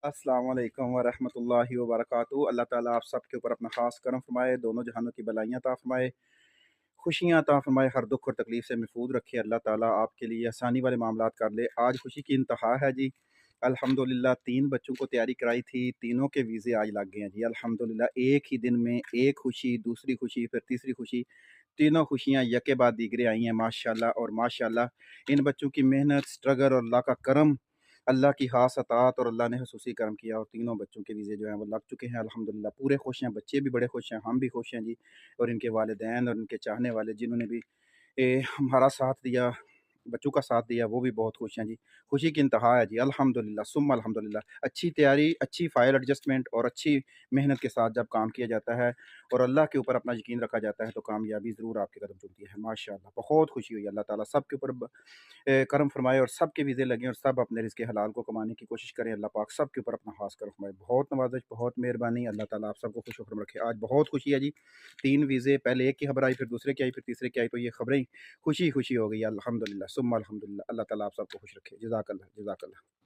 अस्सलाम वालेकुम वरहमतुल्लाहि वबरकातुहू। अल्लाह ताला आप सब के ऊपर अपना ख़ास करम फरमाए, दोनों जहानों की भलाइयाँ अता फरमाए, खुशियाँ अता फरमाए, हर दुख और तकलीफ़ से महफूज रखे। अल्लाह ताला आपके लिए आसानी वाले मामलात कर ले। आज खुशी की इंतहा है जी। अल्हम्दुलिल्लाह 3 बच्चों को तैयारी कराई थी, तीनों के वीज़े आज लग गए हैं जी। अल्हम्दुलिल्लाह एक ही दिन में एक खुशी, दूसरी खुशी, फिर तीसरी खुशी, तीनों खुशियाँ यके बाद दीगरे आई हैं माशाअल्लाह और माशाअल्लाह। इन बच्चों की मेहनत, स्ट्रगल और अल्लाह का करम, अल्लाह की ख़ास अतात और अल्लाह ने खुसूसी करम किया और तीनों बच्चों के वीज़े जो हैं वो लग चुके हैं अल्हम्दुलिल्लाह। पूरे खुश हैं, बच्चे भी बड़े खुश हैं, हम भी खुश हैं जी और इनके वालिदैन और इनके चाहने वाले जिन्होंने भी हमारा साथ दिया, बच्चों का साथ दिया, वो भी बहुत खुश हैं जी। खुशी की इंतहा है जी अल्हम्दुलिल्लाह सुम्मा अल्हम्दुलिल्लाह। अच्छी तैयारी, अच्छी फ़ाइल एडजस्टमेंट और अच्छी मेहनत के साथ जब काम किया जाता है और अल्लाह के ऊपर अपना यकीन रखा जाता है तो कामयाबी ज़रूर आपके कदम चूमती है। माशाअल्लाह बहुत खुशी हुई। अल्लाह ताला सब के ऊपर करम फरमाए और सब के वीज़े लगे और सब अपने रिज़्क़ हलाल को कमाने की कोशिश करें। अल्लाह पाक सब के ऊपर अपना ख़ास करम फरमाए। बहुत नवाज़िश, बहुत मेहरबानी। अल्लाह ताला आप सबको खुश खुर्रम रखे। आज बहुत खुशी है जी। 3 वीज़े, पहले एक की खबर आई, फिर दूसरे की आई, फिर तीसरे की आई, तो ये खबरें ही खुशी ही खुशी हो गई। अल्हम्दुलिल्लाह सुम्मा अल्हम्दुलिल्लाह। अल्लाह ताला आप सबको खुश रखे। जज़ाकल्लाह, जज़ाकल्लाह।